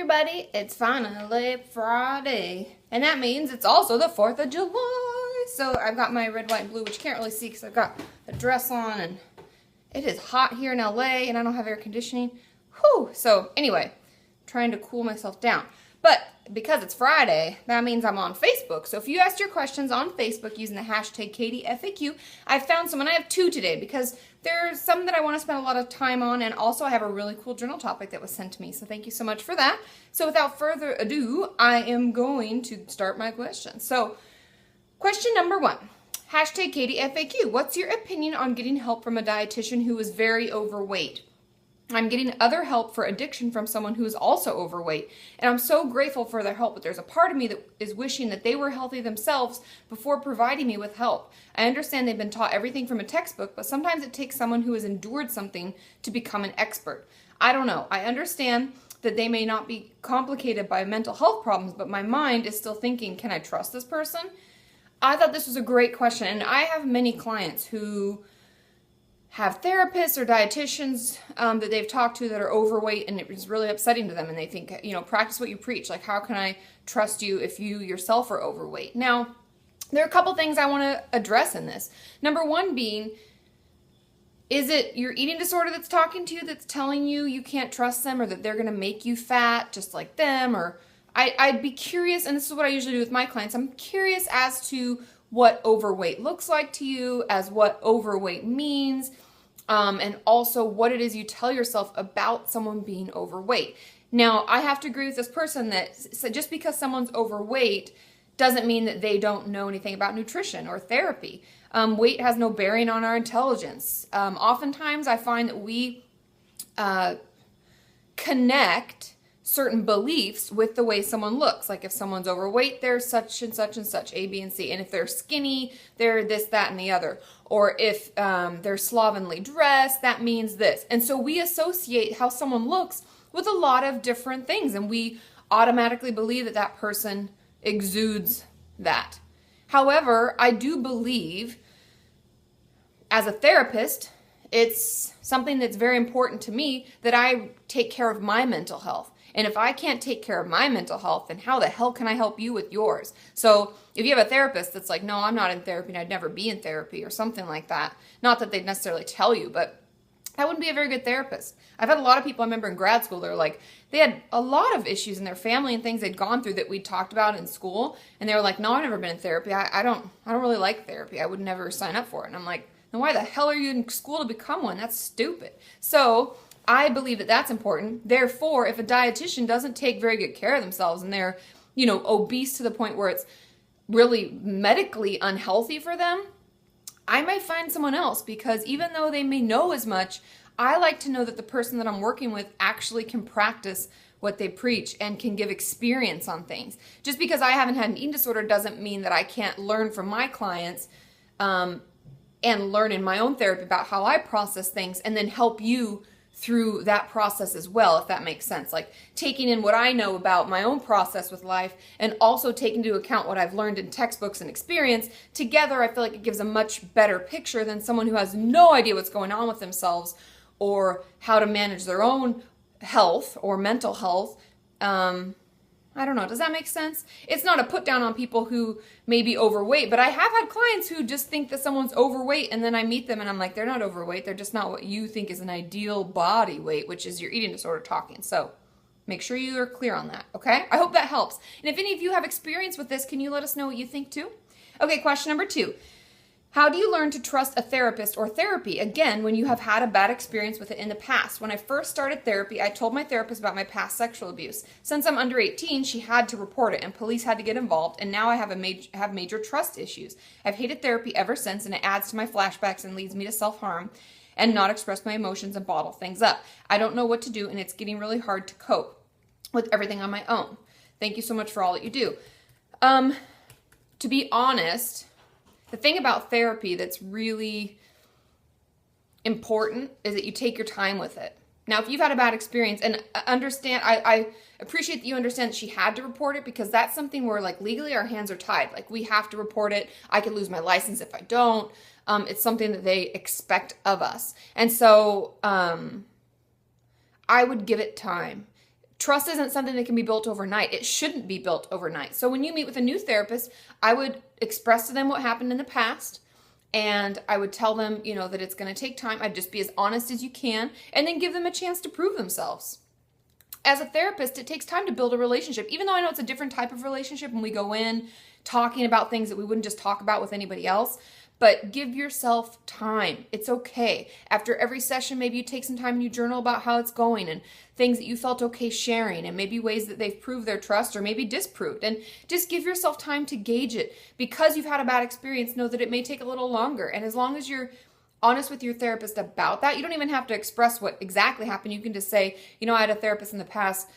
everybody, it's finally Friday, and that means it's also the 4th of July, so I've got my red, white, and blue, which you can't really see because I've got a dress on, and it is hot here in LA, and I don't have air conditioning, so anyway, trying to cool myself down, but because it's Friday, that means I'm on Facebook, so if you asked your questions on Facebook using the hashtag KatieFAQ, I found some, and I have two today, because there's some that I want to spend a lot of time on, and also I have a really cool journal topic that was sent to me, so thank you so much for that. So without further ado, I am going to start my questions. So, question number 1, hashtag KatieFAQ. What's your opinion on getting help from a dietitian who is very overweight? I'm getting other help for addiction from someone who is also overweight, and I'm so grateful for their help, but there's a part of me that is wishing that they were healthy themselves before providing me with help. I understand they've been taught everything from a textbook, but sometimes it takes someone who has endured something to become an expert. I don't know. I understand that they may not be complicated by mental health problems, but my mind is still thinking, can I trust this person? I thought this was a great question, and I have many clients who have therapists or dietitians that they've talked to that are overweight, and it is really upsetting to them, and they think, practice what you preach. Like, how can I trust you if you yourself are overweight? Now, there are a couple things I want to address in this. Number 1 being, is it your eating disorder that's talking to you, that's telling you you can't trust them, or that they're going to make you fat just like them? Or I'd be curious, and this is what I usually do with my clients, I'm curious as to what overweight looks like to you, as what overweight means, and also what it is you tell yourself about someone being overweight. Now, I have to agree with this person that just because someone's overweight doesn't mean that they don't know anything about nutrition or therapy. Weight has no bearing on our intelligence. Oftentimes, I find that we connect certain beliefs with the way someone looks. Like if someone's overweight, they're such and such and such, A, B, and C. And if they're skinny, they're this, that, and the other. Or if they're slovenly dressed, that means this. And so we associate how someone looks with a lot of different things. And we automatically believe that that person exudes that. However, I do believe, as a therapist, it's something that's very important to me that I take care of my mental health. And if I can't take care of my mental health, then how the hell can I help you with yours? So if you have a therapist that's like, no, I'm not in therapy and I'd never be in therapy or something like that, not that they'd necessarily tell you, but that wouldn't be a very good therapist. I've had a lot of people I remember in grad school, they're like, they had a lot of issues in their family and things they'd gone through that we talked about in school. And they were like, no, I've never been in therapy. I don't really like therapy. I would never sign up for it. And I'm like, then why the hell are you in school to become one? That's stupid. So I believe that that's important. Therefore, if a dietitian doesn't take very good care of themselves and they're, obese to the point where it's really medically unhealthy for them, I might find someone else, because even though they may know as much, I like to know that the person that I'm working with actually can practice what they preach and can give experience on things. Just because I haven't had an eating disorder doesn't mean that I can't learn from my clients and learn in my own therapy about how I process things and then help you through that process as well, if that makes sense. Like taking in what I know about my own process with life and also taking into account what I've learned in textbooks and experience. Together, I feel like it gives a much better picture than someone who has no idea what's going on with themselves or how to manage their own health or mental health. I don't know. Does that make sense? It's not a put down on people who may be overweight, but I have had clients who just think that someone's overweight, and then I meet them and I'm like, they're not overweight. They're just not what you think is an ideal body weight, which is your eating disorder talking. So make sure you are clear on that, okay? I hope that helps. And if any of you have experience with this, can you let us know what you think too? Okay, question number 2. How do you learn to trust a therapist or therapy, again, when you have had a bad experience with it in the past? When I first started therapy, I told my therapist about my past sexual abuse. Since I'm under 18, she had to report it, and police had to get involved, and now I have major trust issues. I've hated therapy ever since, and it adds to my flashbacks and leads me to self-harm and not express my emotions and bottle things up. I don't know what to do, and it's getting really hard to cope with everything on my own. Thank you so much for all that you do. To be honest, the thing about therapy that's really important is that you take your time with it. Now, if you've had a bad experience, and understand, I appreciate that you understand that she had to report it, because that's something where, like, legally our hands are tied. Like, we have to report it. I could lose my license if I don't. It's something that they expect of us. And so I would give it time. Trust isn't something that can be built overnight. It shouldn't be built overnight. So when you meet with a new therapist, I would express to them what happened in the past. And I would tell them, that it's going to take time. I'd just be as honest as you can, and then give them a chance to prove themselves. As a therapist, it takes time to build a relationship. Even though I know it's a different type of relationship when we go in talking about things that we wouldn't just talk about with anybody else. But give yourself time. It's okay. After every session, maybe you take some time and you journal about how it's going and things that you felt okay sharing, and maybe ways that they've proved their trust or maybe disproved. And just give yourself time to gauge it. Because you've had a bad experience, know that it may take a little longer. And as long as you're honest with your therapist about that, you don't even have to express what exactly happened. You can just say, I had a therapist in the past,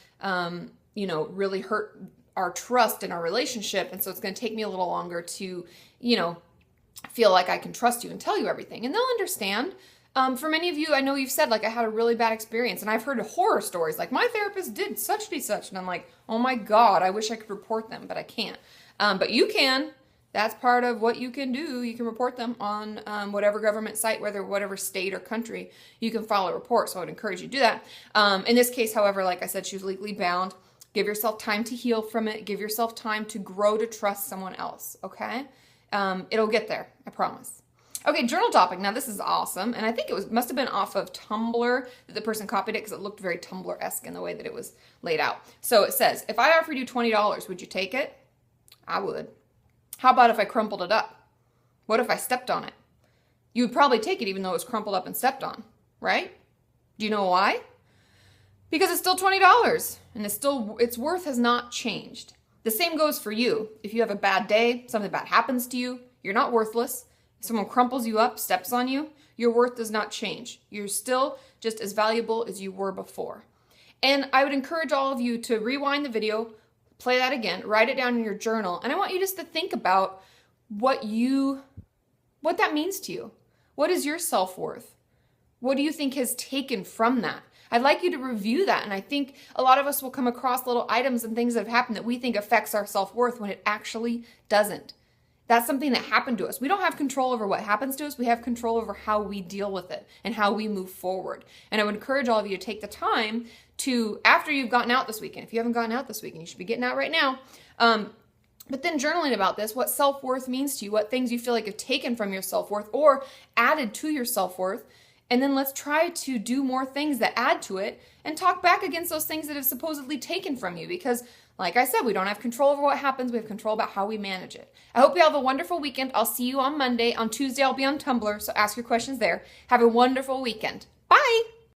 really hurt our trust in our relationship. And so it's going to take me a little longer to, feel like I can trust you and tell you everything. And they'll understand. For many of you, I know you've said, I had a really bad experience. And I've heard horror stories, my therapist did such and such. And I'm like, oh my God, I wish I could report them, but I can't. But you can. That's part of what you can do. You can report them on whatever government site, whatever state or country, you can file a report. So I would encourage you to do that. In this case, however, like I said, she was legally bound. Give yourself time to heal from it. Give yourself time to grow to trust someone else, okay? It'll get there, I promise. Okay, journal topic. Now this is awesome, and I think must have been off of Tumblr that the person copied it because it looked very Tumblr-esque in the way that it was laid out. So it says, if I offered you $20, would you take it? I would. How about if I crumpled it up? What if I stepped on it? You would probably take it even though it was crumpled up and stepped on, right? Do you know why? Because it's still $20, and its worth has not changed. The same goes for you. If you have a bad day, something bad happens to you, you're not worthless. If someone crumples you up, steps on you, your worth does not change. You're still just as valuable as you were before. And I would encourage all of you to rewind the video, play that again, write it down in your journal, and I want you just to think about what that means to you. What is your self-worth? What do you think has taken from that? I'd like you to review that, and I think a lot of us will come across little items and things that have happened that we think affects our self-worth when it actually doesn't. That's something that happened to us. We don't have control over what happens to us. We have control over how we deal with it and how we move forward. And I would encourage all of you to take the time to, after you've gotten out this weekend, if you haven't gotten out this weekend, you should be getting out right now, but then journaling about this, what self-worth means to you, what things you feel like have taken from your self-worth or added to your self-worth. And then let's try to do more things that add to it and talk back against those things that have supposedly taken from you. Because like I said, we don't have control over what happens. We have control about how we manage it. I hope you have a wonderful weekend. I'll see you on Monday. On Tuesday, I'll be on Tumblr, so ask your questions there. Have a wonderful weekend. Bye.